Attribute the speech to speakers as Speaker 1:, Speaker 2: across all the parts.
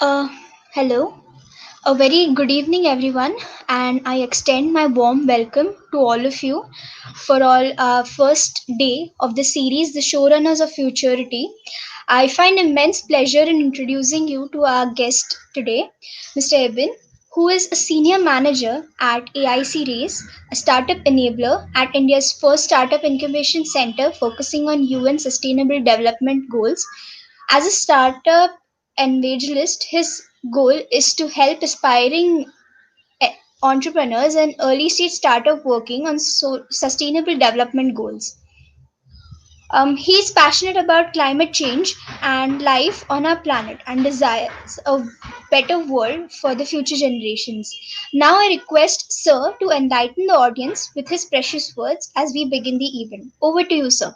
Speaker 1: Uh, Hello. A very good evening, everyone, and I extend my warm welcome to all of you for all our first day of the series, The Showrunners of Futurity. I find immense pleasure in introducing you to our guest today, Mr. Ebin, who is a senior manager at AIC Race, a startup enabler at India's first startup incubation center focusing on UN Sustainable Development Goals. As a startup evangelist, his goal is to help aspiring e- entrepreneurs and early stage startup working on sustainable development goals. He's passionate about climate change and life on our planet and desires a better world for the future generations. Now, I request Sir to enlighten the audience with his precious words as we begin the event. Over to you, Sir.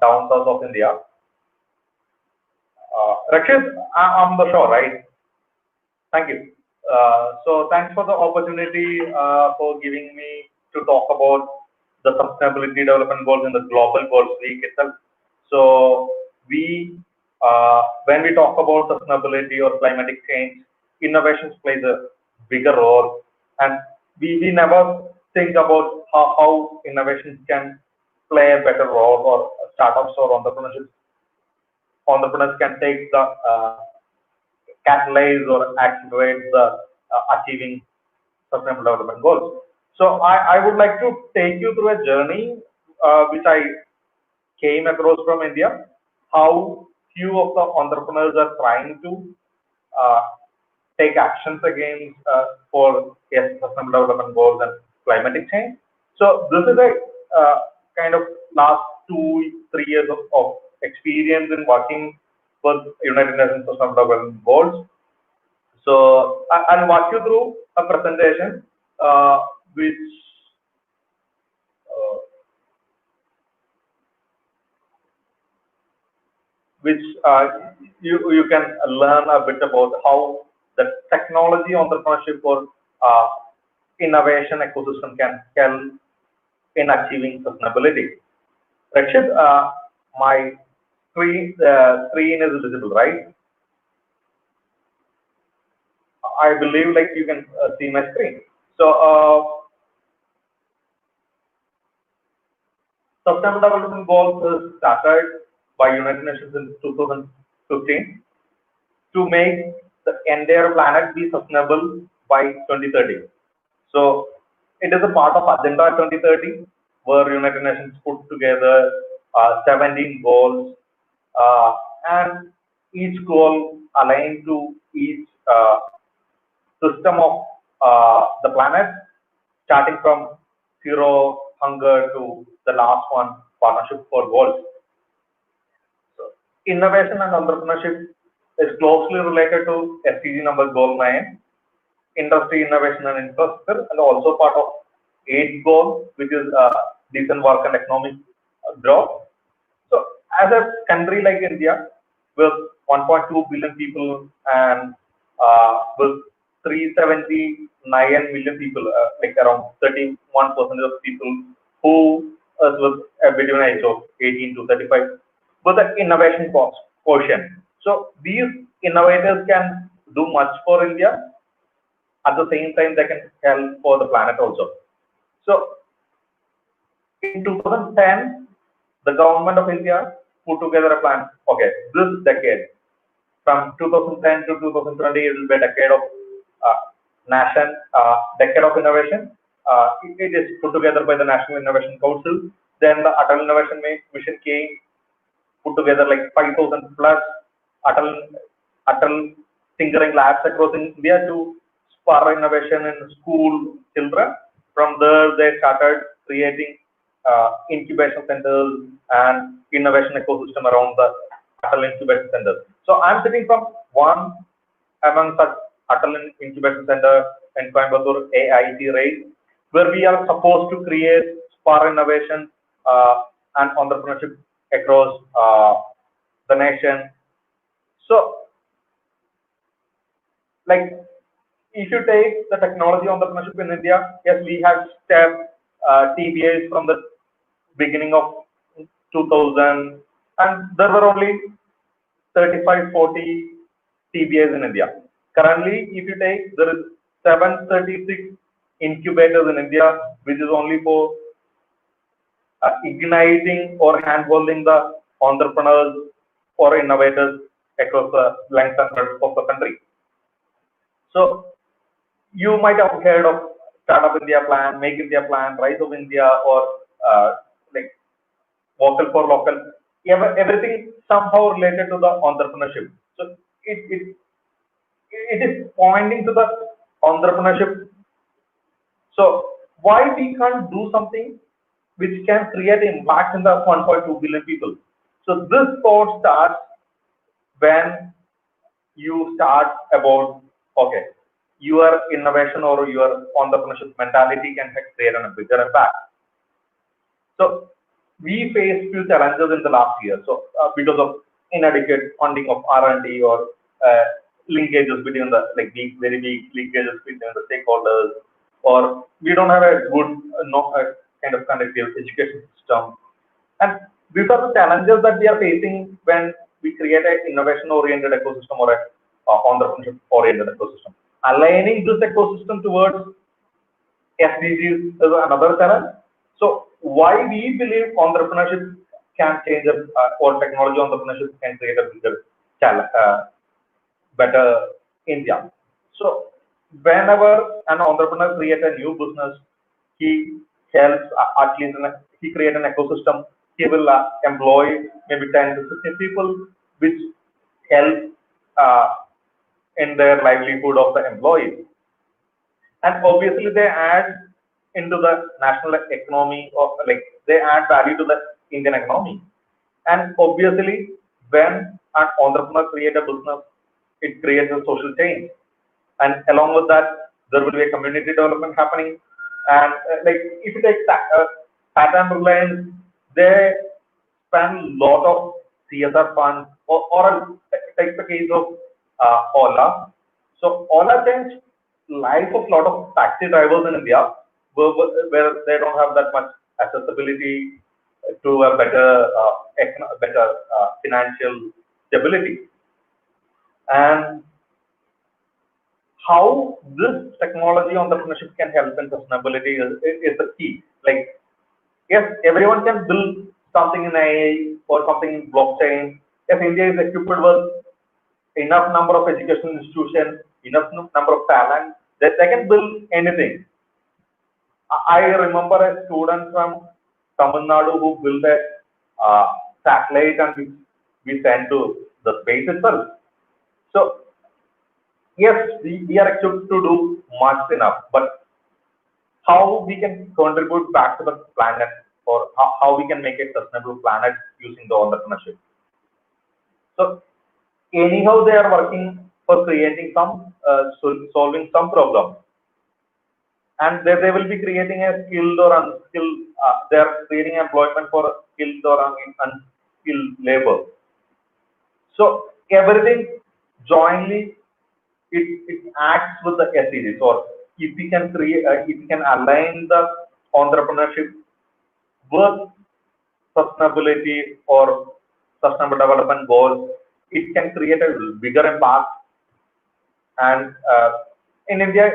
Speaker 2: Down south of India. Rakshit, I'm the show, right? Thank you. So thanks for the opportunity for giving me to talk about the sustainability development goals in the global goals week itself. So when we talk about sustainability or climatic change, innovations plays a bigger role, and we never think about how innovations can play a better role, or startups or entrepreneurs can take the catalyze or accelerate the achieving sustainable development goals. So I would like to take you through a journey which I came across from India, how few of the entrepreneurs are trying to uh, take actions against for sustainable development goals and climatic change. So this is a kind of last 2 3 years of experience in working with United Nations Sustainable Development Goals. So I'll walk you through a presentation which uh, which you can learn a bit about how the technology entrepreneurship or uh, innovation ecosystem can help in achieving sustainability. Rakshit, my screen is visible, right? I believe like you can see my screen. So Sustainable Development Goals was started by United Nations in 2015 to make the entire planet be sustainable by 2030. So it is a part of Agenda 2030, where United Nations put together 17 goals, uh, and each goal aligned to each system of the planet, starting from zero hunger to the last one, partnership for goals. So innovation and entrepreneurship is closely related to SDG number goal 9, industry innovation and infrastructure, and also part of 8 goal, which is decent work and economic growth. So as a country like India, with 1.2 billion people and with 379 million people, like around 31% of people who is with between age of 18 to 35, with the innovation quotient. So these innovators can do much for India. At the same time, they can help for the planet also. So in 2010, the government of India put together a plan. Okay, this decade, from 2010 to 2020, it will be a decade of decade of innovation. It is put together by the National Innovation Council. Then the Atal Innovation Mission came, put together like 5,000 plus Atal, Atal tinkering labs across India to spur innovation in school children. From there, they started creating incubation centers and innovation ecosystem around the Atal incubation centers. So I'm sitting from one among such Atal incubation center in Coimbatore AIT RAID, where we are supposed to create spur innovation and entrepreneurship across the nation. So, like, if you take the technology entrepreneurship in India, yes, we have STEP, TBAs from the beginning of 2000, and there were only 35, 40 TBAs in India. Currently, if you take, there is 736 incubators in India, which is only for igniting or handholding the entrepreneurs or innovators across the length and breadth of the country. So you might have heard of Startup India Plan, Make India Plan, Rise of India, or like Vocal for Local. Everything somehow related to the entrepreneurship. So it is pointing to the entrepreneurship. So why we can't do something which can create impact in the 1.2 billion people? So this thought starts when you start about, okay, your innovation or your entrepreneurship mentality can create a bigger impact. So we faced few challenges in the last year. So because of inadequate funding of R&D or linkages between the very big linkages between the stakeholders, or we don't have a good kind of conductive education system. And these are the challenges that we are facing when we create an innovation-oriented ecosystem or a entrepreneurship-oriented ecosystem. Aligning this ecosystem towards SDGs is another challenge. So why we believe entrepreneurship can change or technology entrepreneurship can create a bigger challenge, better India. So whenever an entrepreneur creates a new business, he helps at least he create an ecosystem. He will employ maybe 10 to 15 people, which help in their livelihood of the employees. And obviously they add into the national economy, or they add value to the Indian economy. And obviously when an entrepreneur creates a business, it creates a social change, and along with that there will be a community development happening. And if you take Tata and Reliance, they spend a lot of CSR funds, or take the case of Ola. So Ola changed life of a lot of taxi drivers in India, where they don't have that much accessibility to a better financial stability. And how this technology entrepreneurship can help in sustainability is the key. Yes, everyone can build something in AI or something in blockchain. If India is equipped with enough number of educational institutions, enough number of talent, that they can build anything. I remember a student from Tamil Nadu who built a satellite, and we sent to the space itself. So yes, we are equipped to do much enough, but how we can contribute back to the planet, or how we can make a sustainable planet using the entrepreneurship. So anyhow, they are working for creating some, solving some problem, and they will be creating a skilled or unskilled, they are creating employment for skilled or unskilled labor. So everything jointly, it acts with the SDGs. Or if we can create, if we can align the entrepreneurship with sustainability or sustainable development goals, it can create a bigger impact. And in India,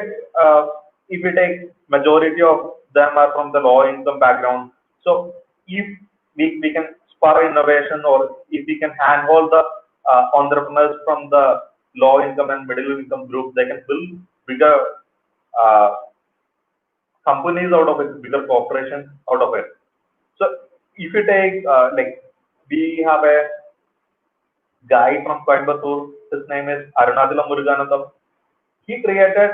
Speaker 2: if we take, majority of them are from the low income background. So if we can spur innovation, or if we can handhold the entrepreneurs from the low income and middle income group, they can build bigger uh, companies out of it, bigger corporations out of it. So if you take, we have a guy from Coimbatore, his name is Arunachalam Muruganandam. He created,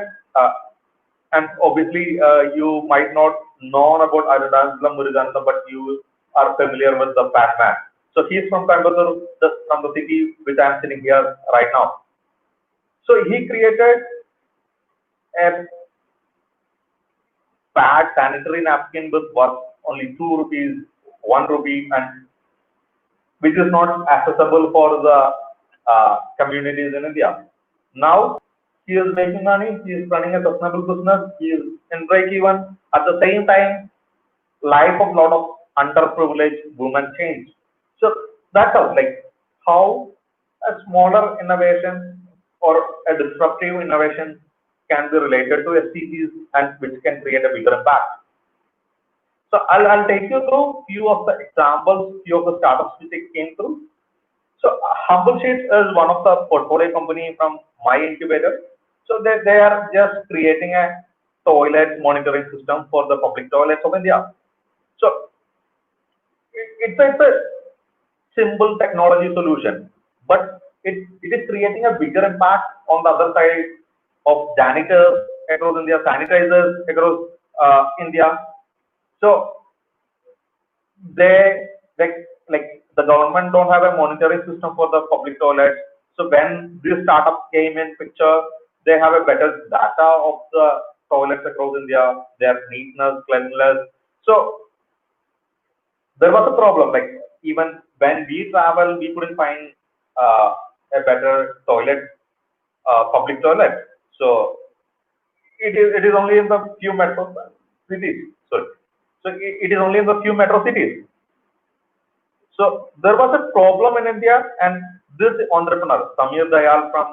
Speaker 2: and obviously you might not know about Arunachalam Muruganandam, but you are familiar with the Batman. So he's from Coimbatore, from the city which I am sitting here right now. So he created a pad sanitary napkin with worth only 2 rupees, 1 rupee, and which is not accessible for the communities in India. Now he is making money, he is running a sustainable business, he is in break even. At the same time, life of a lot of underprivileged women changed. So that's how, like, how a smaller innovation or a disruptive innovation can be related to SDGs and which can create a bigger impact. So I'll take you through few of the examples, few of the startups which I came through. So Humble Sheets is one of the portfolio company from my incubator. So they are just creating a toilet monitoring system for the public toilets of India. So it's a simple technology solution, but it is creating a bigger impact on the other side of janitors across India, sanitizers across India. So they like the government don't have a monitoring system for the public toilets. So when this startup came in picture, they have a better data of the toilets across India, their neatness, cleanliness. So there was a problem. Like even when we travel, we couldn't find a better toilet, public toilet. So it is only in the few metro cities. Sorry. So it is only in the few metro cities. So there was a problem in India, and this entrepreneur, Samir Dayal from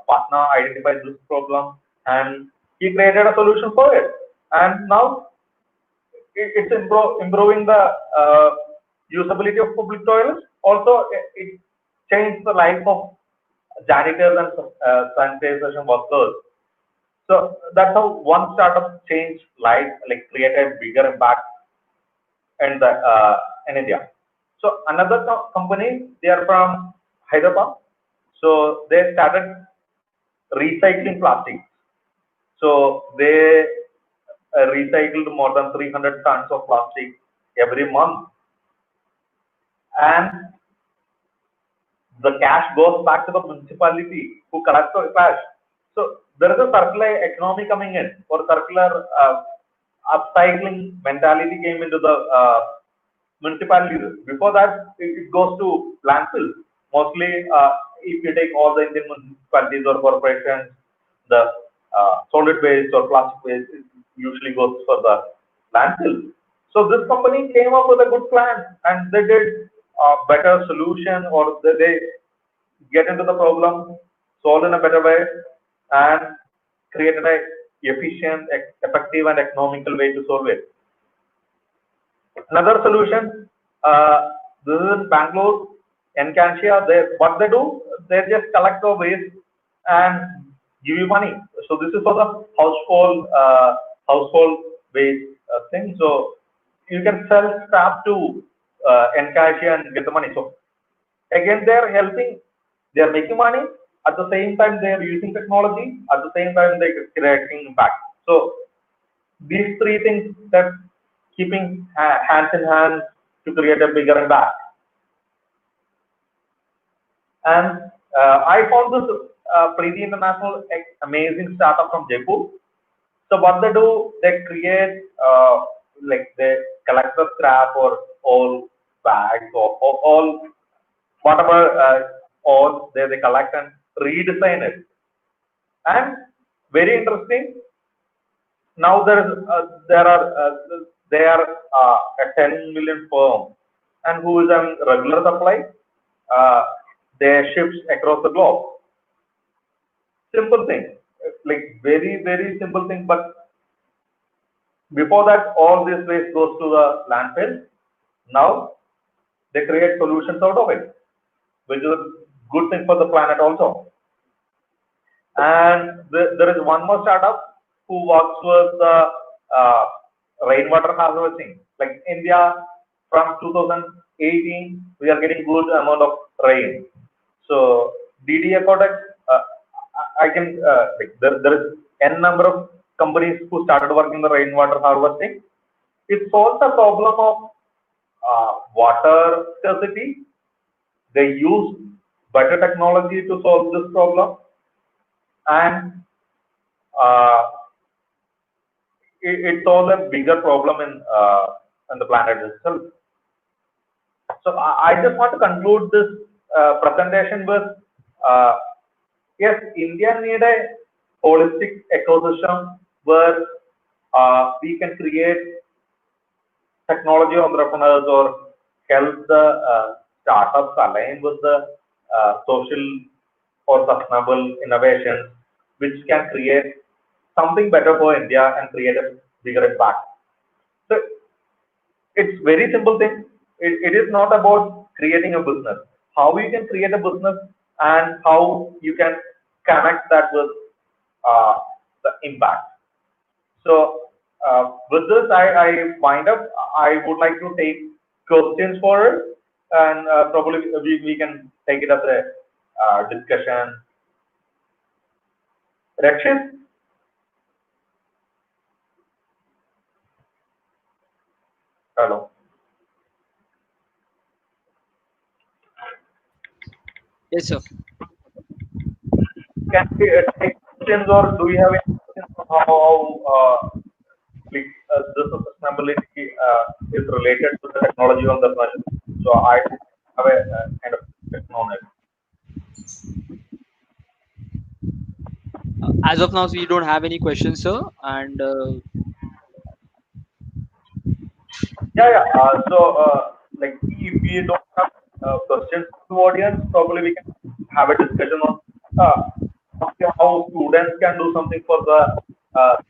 Speaker 2: Patna, identified this problem, and he created a solution for it. And now it's improving the usability of public toilets. Also, it changed the life of janitors and sanitation workers. So that's how one startup changed life, like created bigger impact in India. So another company, they are from Hyderabad. So they started recycling plastic. So they recycled more than 300 tons of plastic every month, and the cash goes back to the municipality who collects the cash. So there is a circular economy coming in, or circular upcycling mentality came into the municipalities. Before that, it goes to landfill. Mostly, if you take all the Indian municipalities or corporations, the solid waste or plastic waste usually goes for the landfill. So this company came up with a good plan, and they did a better solution, or they get into the problem, solve in a better way, and created a efficient, effective, and economical way to solve it. Another solution, this is in Bangalore, Encantia. What they do, they just collect the waste and give you money. So this is for the household waste thing. So you can sell scrap to Encantia and get the money. So again, they are helping. They are making money. At the same time, they are using technology. At the same time, they are creating impact. So these three things that keeping hands in hand to create a bigger impact. And I found this Preeti International amazing startup from Jaipur. So what they do, they create like they collect the scrap or all bags or all whatever all they collect and redesign it. And very interesting, now there are a 10 million firm, and who is on regular supply. Their ships across the globe. Simple thing, like very simple thing. But before that, all this waste goes to the landfill. Now they create solutions out of it, which is a good thing for the planet also. And there is one more startup who works with the uh, rainwater harvesting. Like India, from 2018, we are getting good amount of rain. So DD Ecotex, I can like there is n number of companies who started working the rainwater harvesting. It solves the problem of water scarcity. They use better technology to solve this problem, and uh, it solves a bigger problem in the planet itself. So I just want to conclude this presentation with yes, India need a holistic ecosystem where we can create technology entrepreneurs or help the startups align with the social or sustainable innovations, which can create something better for India and create a bigger impact. So it's very simple thing. It is not about creating a business. How you can create a business and how you can connect that with uh, the impact. So with this, I wind up. I would like to take questions for it, and probably we can take it as a discussion. Rakshit, hello.
Speaker 3: Yes, sir.
Speaker 2: Can we take questions, or do you have any questions on like, this sustainability is related to the technology on the planet? So I have a kind of question on it.
Speaker 3: As of now, we don't have any questions, sir. And
Speaker 2: Yeah, yeah. Like, if we don't have questions to audience, probably we can have a discussion on uh, how students can do something for the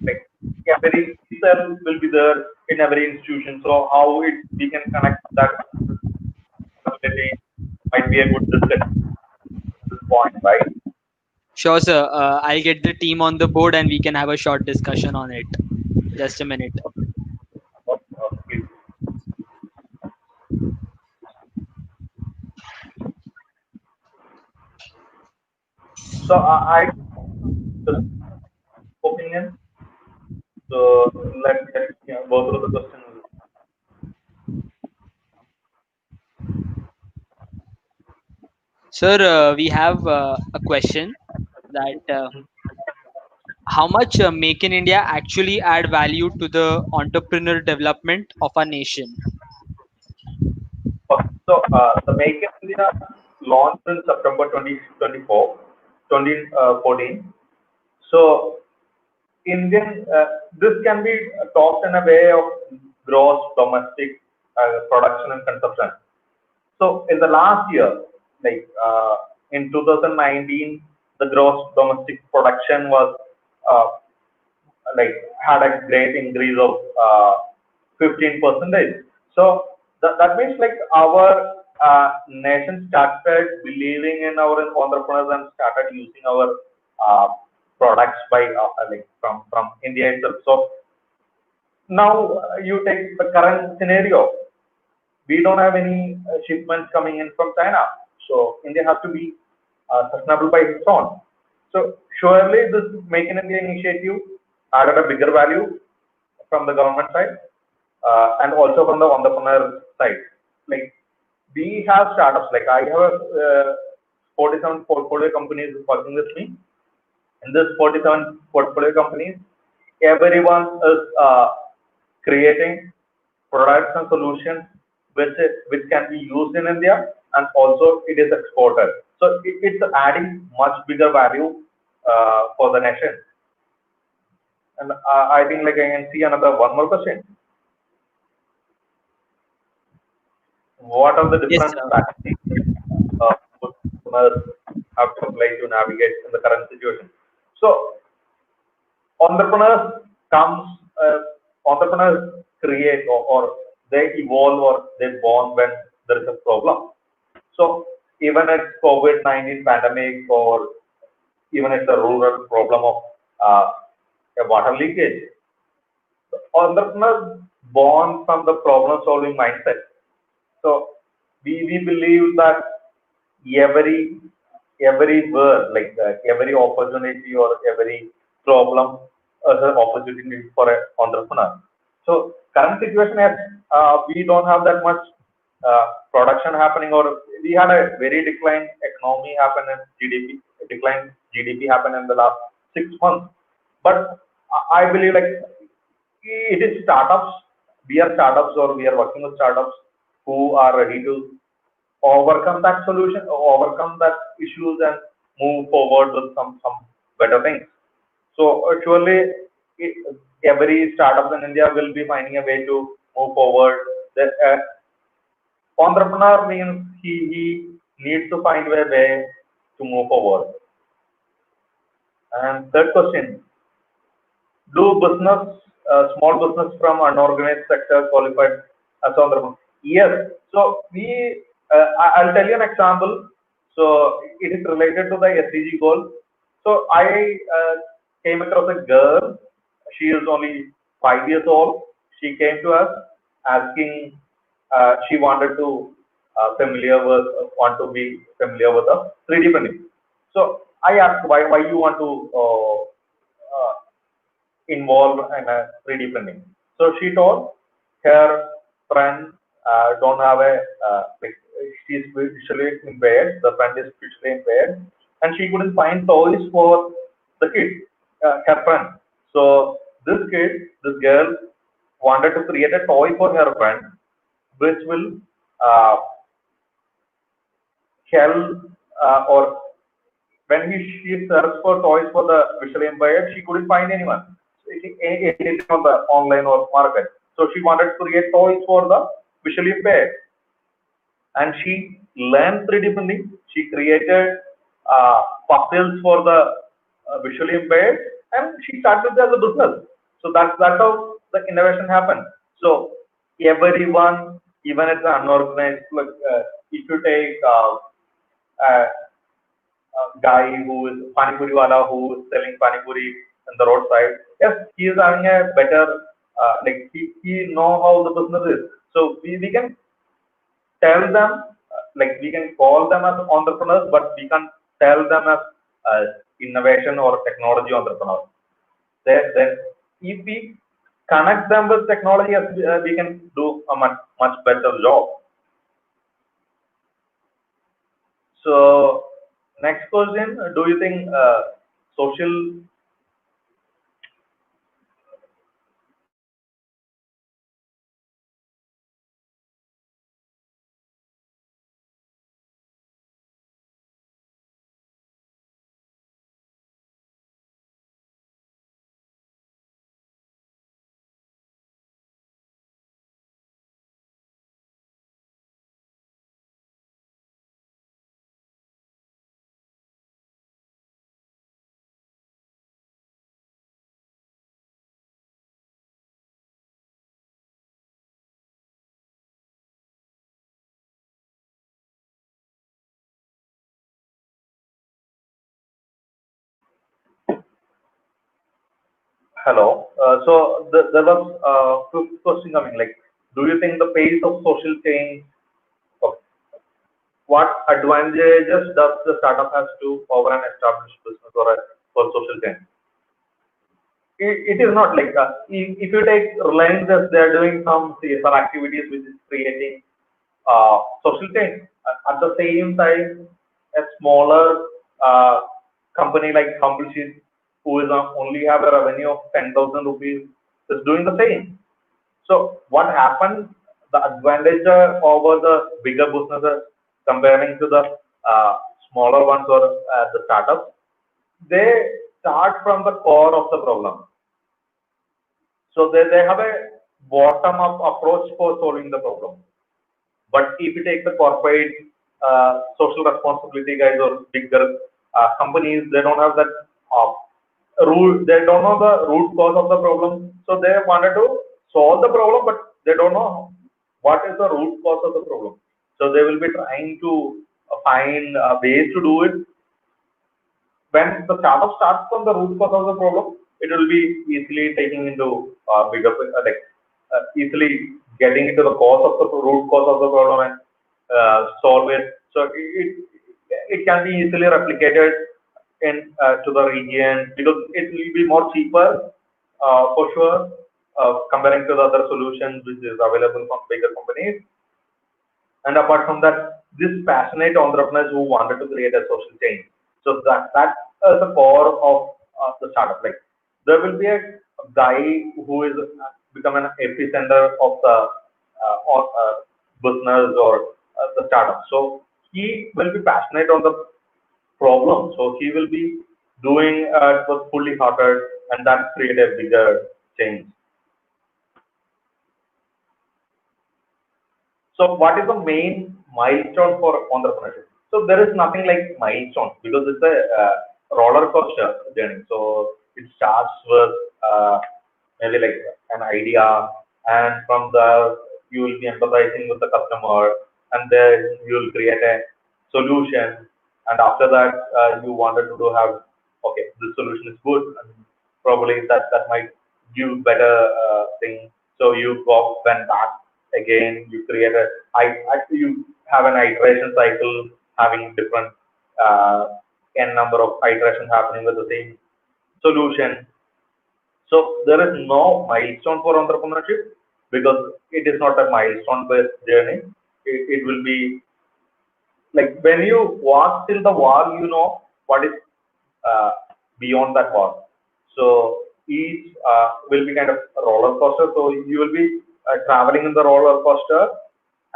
Speaker 2: like every cell will be there in every institution. So how it we can connect that ability might be a good discussion at this point, right?
Speaker 3: sure, sir. I'll get the team on the board and we can have a short discussion on it. Just a minute.
Speaker 2: Please. So I just opinion. So let's go through the questions.
Speaker 3: Sir, we have a question that how much Make in India actually add value to the entrepreneur development of our nation?
Speaker 2: Okay. So the Make in India launched in September 2024, 2014. So Indian, this can be talked in a way of gross domestic production and consumption. So in the last year, like in 2019, the gross domestic production was uh, like had a great increase of 15 percentage. So that means like our nation started believing in our entrepreneurs and started using our uh, products by like from India itself. So now you take the current scenario, we don't have any shipments coming in from China. So India has to be sustainable by its own. So surely this Make in India initiative added a bigger value from the government side and also from the entrepreneur side. Like we have startups. Like I have 47 portfolio companies working with me. In this 47 portfolio companies, everyone is creating products and solutions which can be used in India and also it is exported. So it's adding much bigger value for the nation. And I think like I can see another one more question. What are the
Speaker 3: Yes,
Speaker 2: different
Speaker 3: sir.
Speaker 2: strategies customers have to apply to navigate in the current situation? So entrepreneurs comes entrepreneurs create or they evolve or they born when there is a problem. So even it's COVID-19 pandemic or even it's a rural problem of uh, a water leakage, the entrepreneurs born from the problem solving mindset. So we believe that every every word like that, every opportunity or every problem is an opportunity for an entrepreneur. So current situation is we don't have that much production happening, or we had a very declined economy happen in GDP, decline GDP happen in the last 6 months. But I believe like it is startups. We are startups or we are working with startups who are ready to overcome that solution, overcome that issues and move forward with some better things. So surely every startup in India will be finding a way to move forward. The entrepreneur means he needs to find a way to move forward. And third question, do small business from unorganized sector qualified as entrepreneur? Yes. So I'll tell you an example. So it is related to the SDG goal. So I came across a girl. She is only 5 years old. She came to us asking. She wanted to want to be familiar with the 3D printing. So I asked why you want to involved in a 3D printing. So she told her friend don't have a like she's visually impaired. The friend is visually impaired, and she couldn't find toys for the kid, her friend. So this girl, wanted to create a toy for her friend, which will uh, help or when she searched for toys for the visually impaired, she couldn't find anything on the online or market. So she wanted to create toys for the visually impaired, and she learned 3D printing. She created puzzles for the visually impaired, and she started as a business. So that's how the innovation happened. So everyone, even at the unorganized, like if you take uh, guy who is Panipuri wala who is selling Panipuri on the roadside. Yes, he is having a better, he know how the business is. So we can tell them, we can call them as entrepreneurs, but we can tell them as innovation or technology entrepreneurs. Then if we connect them with technology, yes, we can do a much better job. So next question, do you think social Hello. So there was fifth question coming. Like, do you think the pace of social change, of what advantages does the startup has to over an established business for social change? It is not like if you take Reliance, they are doing some CSR activities which is creating social change. At the same time, a smaller company like Humble Sheet, who is only have a revenue of 10,000 rupees, is doing the same. So what happened? The advantage over the bigger businesses comparing to the smaller ones or the startups, they start from the core of the problem. So they have a bottom up approach for solving the problem. But if you take the corporate social responsibility guys or bigger companies, they don't have that root. They don't know the root cause of the problem. So they wanted to solve the problem, but they don't know what is the root cause of the problem. So they will be trying to find ways to do it. When the startup starts from the root cause of the problem, it will be easily taking into bigger easily getting into the cause of the root cause of the problem and solve it. So it can be easily replicated in to the region because it will be more cheaper for sure comparing to the other solutions which is available from bigger companies. And apart from that, this passionate entrepreneurs who wanted to create a social change. So that is the core of the startup. Like there will be a guy who is become an epicenter of the business or the startup. So he will be passionate on the problem. So he will be doing it with fully hearted, and that create a bigger change. So what is the main milestone for entrepreneurship? So there is nothing like milestone because it's a roller coaster journey. So it starts with maybe like an idea, and from there you will be empathizing with the customer, and then you will create a solution, and after that you wanted to have, okay, this solution is good, and probably that might give better thing. So you go went back again, you create a you have an iteration cycle having different uh, n number of iterations happening with the same solution. So there is no milestone for entrepreneurship because it is not a milestone based journey. It will be like when you walk till the wall, you know what is uh, beyond that wall. So each will be kind of a roller coaster. So you will be traveling in the roller coaster,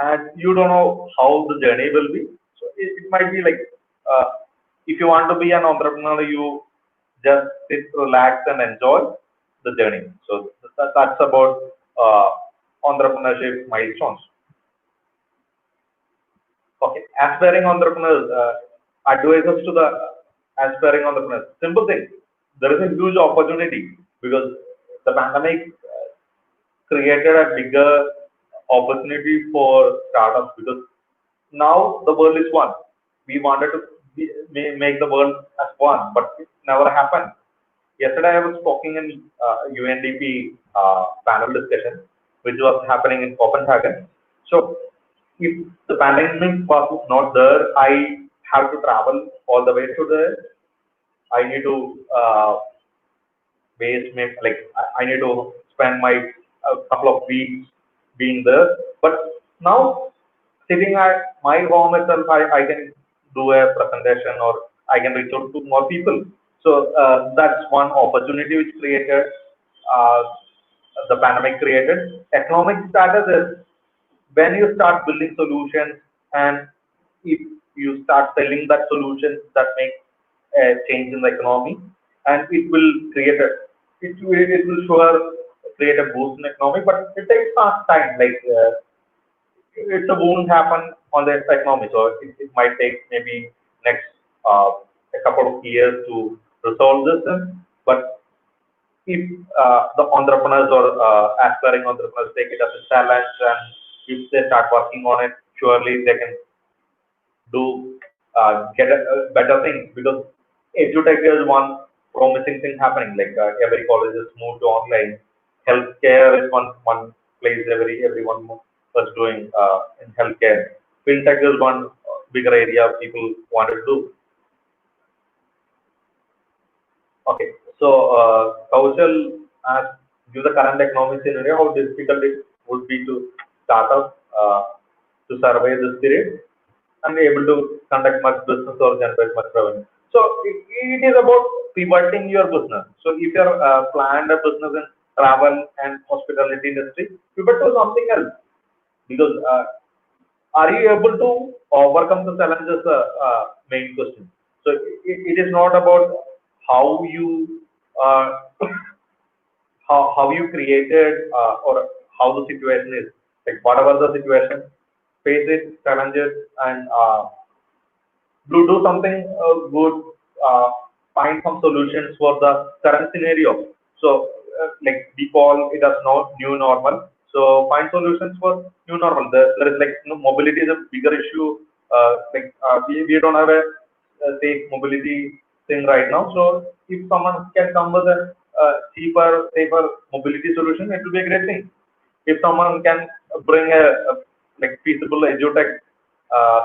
Speaker 2: and you don't know how the journey will be. So it might be like uh, if you want to be an entrepreneur, you just sit, relax, and enjoy the journey. So that's about uh, entrepreneurship milestones. Okay, aspiring entrepreneurs, advisors to the aspiring entrepreneurs. Simple thing. There is a huge opportunity because the pandemic created a bigger opportunity for startups because now the world is one. We wanted to make the world as one, but it never happened. Yesterday, I was talking in UNDP panel discussion, which was happening in Copenhagen. So, if the pandemic was not there, I have to travel all the way to there. I need to waste like I need to spend my couple of weeks being there. But now sitting at my home itself, I can do a presentation or I can reach out to more people. So that's one opportunity which created uh, the pandemic created. Economic status is when you start building solutions and if you start selling that solution that make a change in the economy, and it will create a it will sure create a boost in economy, but it takes some time. Like it won't happen on the economy, so it might take maybe next a couple of years to resolve this. But if the entrepreneurs or aspiring entrepreneurs take it as a challenge and if they start working on it, surely they can do get a better things because edutech is one promising thing happening. Like every college is moved to online. Healthcare is one place everyone was doing in healthcare. Fintech is one bigger area people wanted to do. Okay, so Kaushal asked, due to the current economic scenario, how difficult it would be to start up to survive this period and able to conduct much business or generate much revenue. So it is about pivoting your business. So if you're planned a business in travel and hospitality industry, pivot to something else because are you able to overcome the challenges? Main question. So it is not about how you uh, how you created or how the situation is. Like whatever the situation, face it, challenge it, and do something good, find some solutions for the current scenario. So like we call it as no new normal, so find solutions for new normal. There is like mobility is a bigger issue. We don't have a safe mobility thing right now, so if someone can come with a cheaper safer mobility solution, it will be a great thing. If someone can bring a like feasible edutech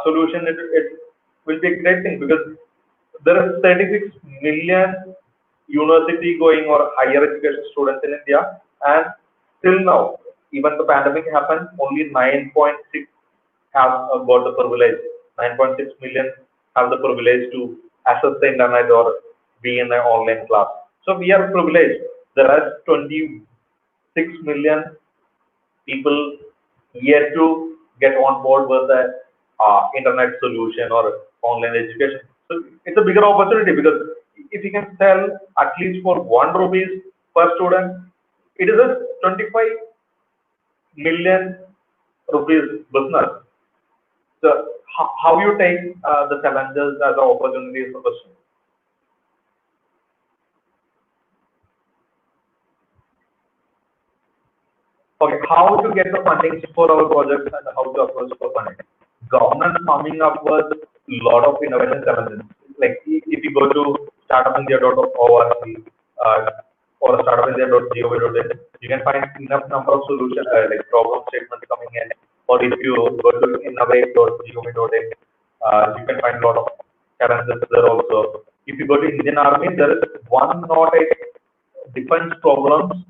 Speaker 2: solution, it will be a great thing because there are 36 million university going or higher education students in India, and till now, even the pandemic happened, only 9.6 have got the privilege. 9.6 million have the privilege to access the internet or be in an online class. So we are privileged. The rest 26 million people yet to get on board with the internet solution or online education. So it's a bigger opportunity because if you can sell at least for 1 rupees per student, it is a 25 million rupees business. So how you take the challenges as an opportunity is the question. Okay, how to get the funding for our projects and how to approach for funding. Government coming up with a lot of innovation challenges. Like if you go to startupindia.org or startupindia.gov.in, you can find enough number of solutions like problem statements coming in. Or if you go to innovate.gov.in, you can find a lot of challenges there also. If you go to Indian Army, there is 108 defense problems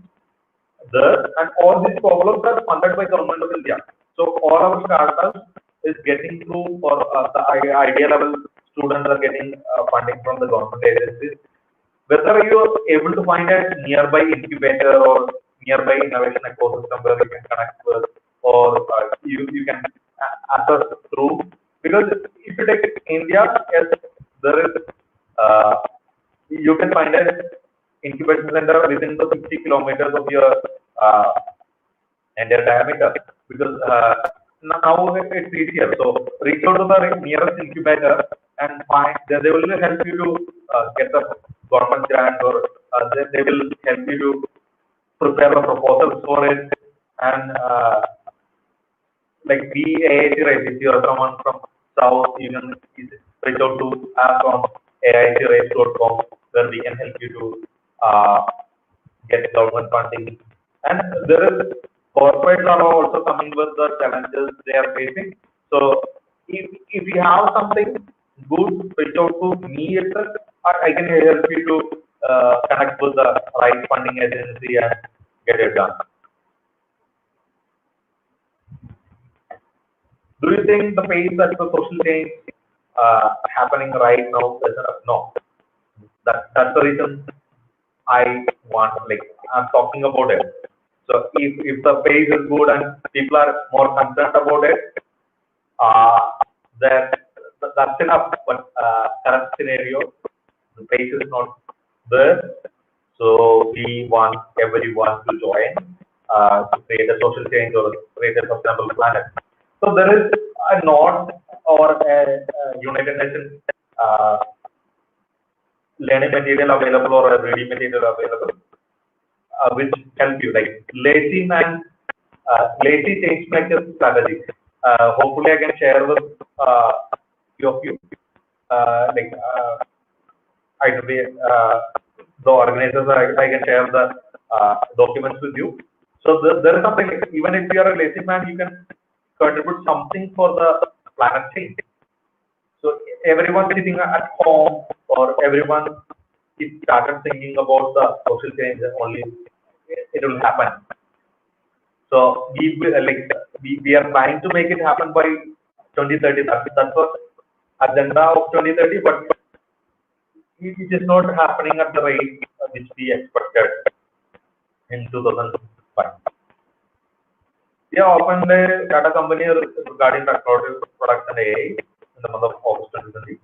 Speaker 2: there, and all these problems are funded by government of India. So all our startups is getting through, or the idea level students are getting funding from the government agencies. Whether you are able to find a nearby incubator or nearby innovation ecosystem where you can connect with, or you can access through, because if you take India, yes, there is you can find an incubation center within the 50 kilometers of your uh, entire diameter, because now it's easier. So reach out to the nearest incubator and find, they will help you to get the government grant, or they will help you to prepare the proposals for it. And like VAIT, right? If you are someone from South, you can reach out to us on AITRace.com, where we can help you to get government funding. And there is corporates are also coming with the challenges they are facing. So if you have something good, reach out to me itself. I can help you to connect with the right funding agency and get it done. Do you think the pace that the social change happening right now is enough? No. That's the reason I want, like, I'm talking about it. So if the pace is good and people are more concerned about it, uh, then that's enough. But current scenario, the pace is not there. So we want everyone to join to create a social change or create a sustainable planet. So there is a node or a United Nations learning material available or a ready material available, which help you, like lazy change maker strategy. Hopefully, I can share with few of you. Like I be the organizers, I can share the documents with you. So there is something like, even if you are a lazy man, you can contribute something for the planet change. So everyone sitting at home, or everyone is started thinking about the social change, only it will happen. So we are trying to make it happen by 2030. That's what agenda of 2030, but it is not happening at the rate which we expected in 2005. We have opened a data company regarding products and AI in the month of August 2020.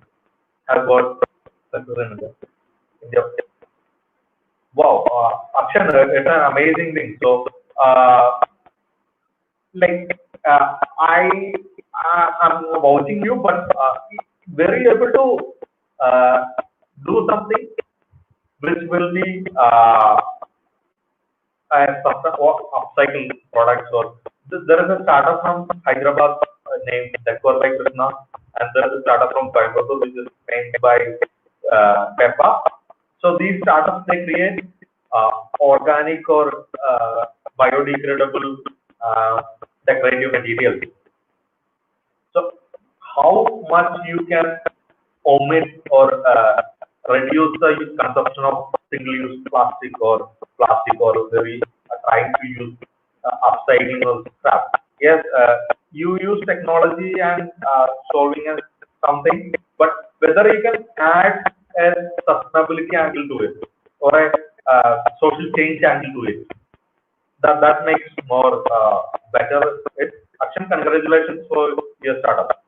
Speaker 2: Has got success in India. Wow, Akshan, it's an amazing thing. So, like, I'm vouching you, but very able to do something which will be upcycle products. Or there is a startup from Hyderabad named Elector by Krishna, and there is a startup from Coimbatore which is named by Peppa. So these startups, they create organic or biodegradable decorative materials. So how much you can omit or reduce the consumption of single-use plastic, or very trying to use upcycling of scrap. Yes, you use technology and solving something, but whether you can add a sustainability angle to it, or a social change angle to it, that makes more better. Action, congratulations for your startup.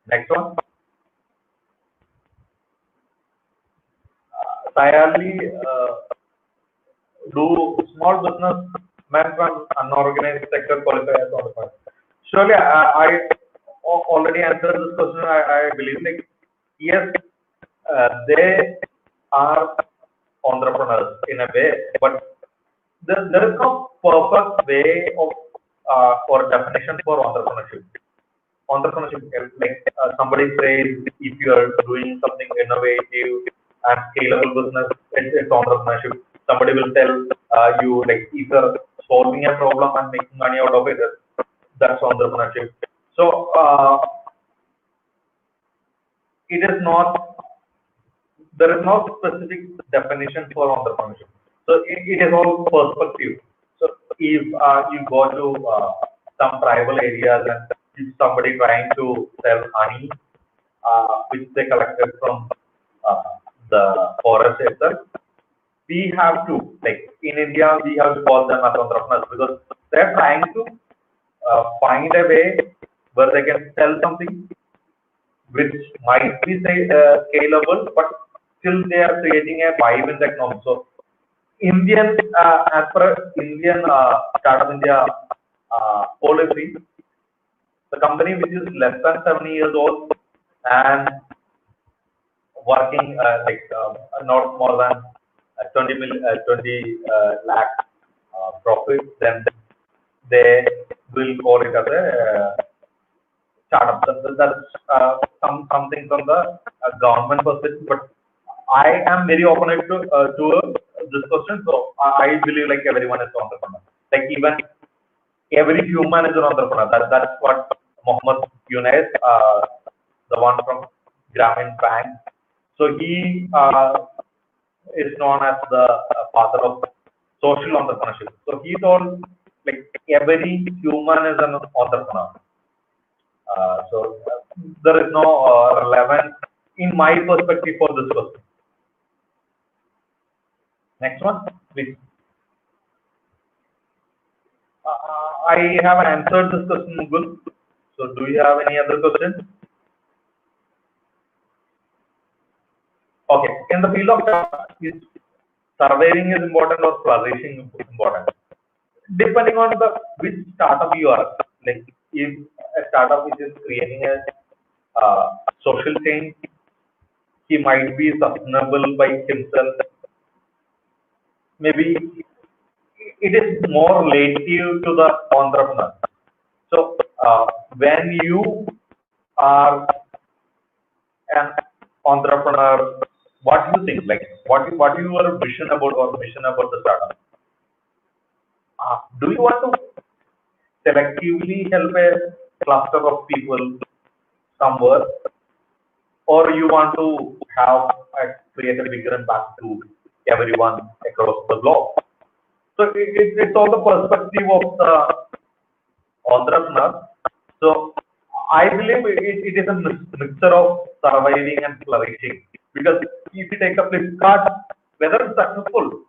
Speaker 2: Next one. Tirely do small business men from unorganized sector qualify as entrepreneurs? Surely, already answered this question. I believe, like, yes, they are entrepreneurs in a way, but there is no perfect way of or definition for entrepreneurship. Entrepreneurship, like somebody says, if you are doing something innovative and scalable business, it's entrepreneurship. Somebody will tell you, like, if you're solving a problem and making money out of it, that's entrepreneurship. So it is not, there is no specific definition for entrepreneurship. So it is all perspective. So if you go to some tribal areas and if somebody trying to sell honey, which they collected from uh, the forest itself, we have to, like in India, we have to call them as entrepreneurs because they're trying to find a way where they can sell something which might be say scalable, but still they are creating a vibe in the economy. So Indian, as per Indian Startup India policy, the company which is less than 7 years old and working not more than 20 lakh profit, then they will call it as a startup. That's something from the government perspective. But I am very open to this question. So I believe like everyone is an entrepreneur. Like even every human is an entrepreneur. That's what Mohammed Yunus, the one from Grameen Bank. So he is known as the father of social entrepreneurship. So he told like every human is an entrepreneur. There is no relevance in my perspective for this question. Next one, please. I have answered this question, Mugul. So do you have any other question? Okay. In the field of is surviving is important or flourishing is important? Depending on the which startup you are. Like if a startup which is creating a social change, he might be sustainable by himself. Maybe it is more relative to the entrepreneur. So when you are an entrepreneur, what do you think? Like what your vision about or mission about the startup? Do you want to selectively help a cluster of people somewhere, or you want to have create a bigger impact to everyone across the globe? So it's all the perspective of the entrepreneur. So I believe it is a mixture of surviving and flourishing. Because if you take a Flipkart, whether it's successful,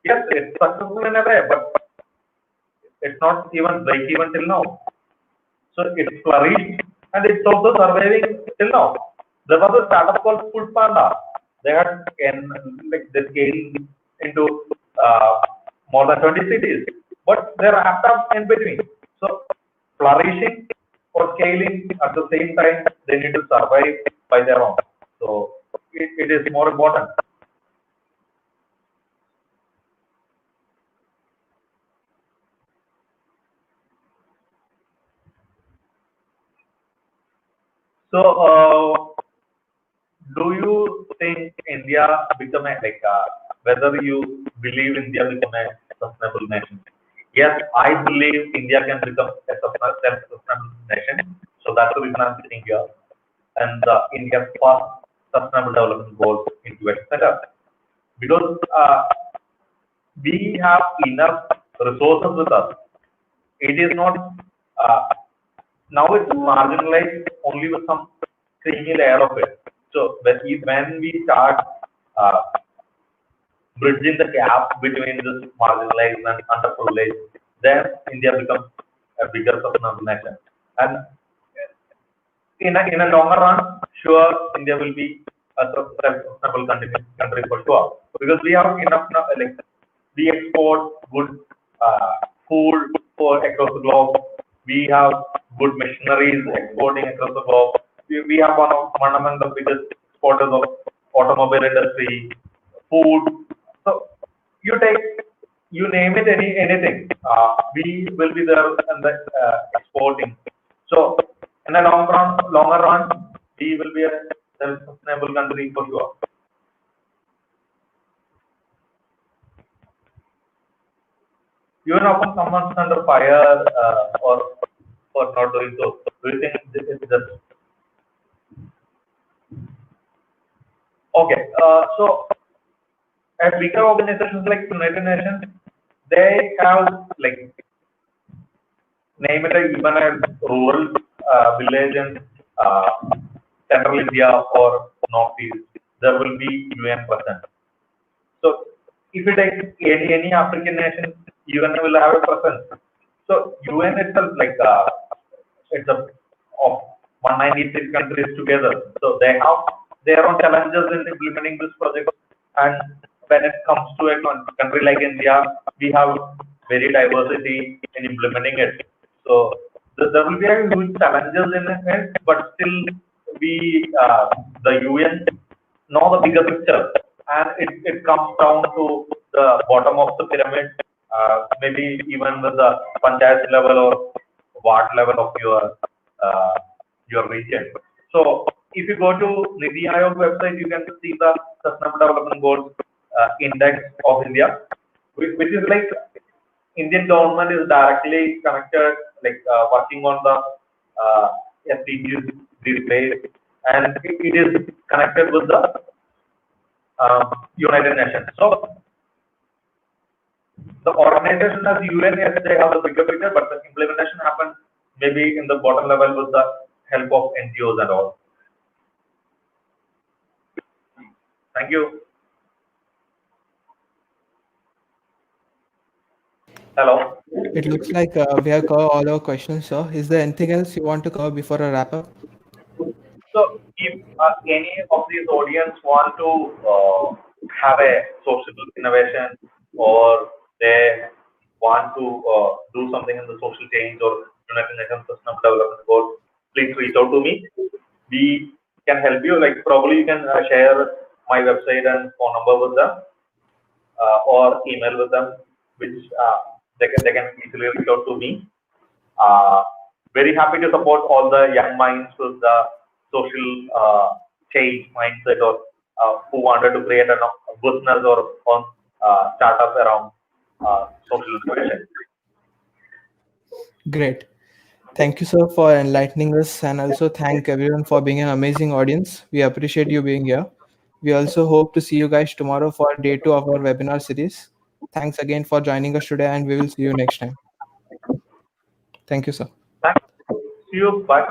Speaker 2: yes, it's successful in a way, but it's not even break even till now. So it's flourished and it's also surviving till now. There was a startup called Food Panda. They had like they scaled into more than 20 cities, but they're wrapped up in between. So flourishing or scaling at the same time, they need to survive by their own. So it is more important. So do you think India become a whether you believe India become a sustainable nation? Yes, I believe India can become a self-sustainable nation. So that's the reason I'm sitting here. And India's first sustainable development goals into etc. Because we have enough resources with us. It is not now it's marginalized only with some creamy layer of it. So when we start uh, bridging the gap between this marginalized and underprivileged, then India becomes a bigger sustainable nation. And in a longer run, sure, India will be a sustainable country for sure. Because we have enough, like, we export good food for across the globe. We have good machineries exporting across the globe. We have one among the biggest exporters of automobile industry, food. So you take, you name it, anything. We will be there in the exporting. So in the longer run, we will be a self-sustainable country for sure. Even often someone's under fire or for not doing so. Do you think this is just okay? So as bigger organizations like United Nations, they have like name it even a rural village in uh, central India or northeast, there will be UN present. So if you take any African nation, UN will have a presence. So UN itself, like it's a of 196 countries together. So they have their own challenges in implementing this project. And when it comes to a country like India, we have very diversity in implementing it. So there will be a huge challenges in it, but still we the UN know the bigger picture, and it comes down to the bottom of the pyramid, maybe even with the panchayat level or ward level of uh, your region. So if you go to Niti Aayog website, you can see the Sustainable Development Goals Index of India, which is like Indian government is directly connected, like working on the SDGs these days, and it is connected with the United Nations. So the organization as UN, yes, they have the bigger picture, but the implementation happens maybe in the bottom level with the help of NGOs and all. Thank you. Hello.
Speaker 4: It looks like we have covered all our questions, sir. Is there anything else you want to cover before a wrap up?
Speaker 2: So if any of these audience want to have a social innovation, or they want to do something in the social change or United Nations Sustainable Development Goals, please reach out to me. We can help you. Like probably you can share my website and phone number with them, or email with them, which they can easily reach out to me. Uh, Very happy to support all the young minds with the social change mindset, or who wanted to create a business or on startups around social innovation.
Speaker 4: Great. Thank you, sir, for enlightening us, and also thank everyone for being an amazing audience. We appreciate you being here. We also hope to see you guys tomorrow for day 2 of our webinar series. Thanks again for joining us today, and we will see you next time. Thank you, sir.
Speaker 2: Thanks. See you. Bye.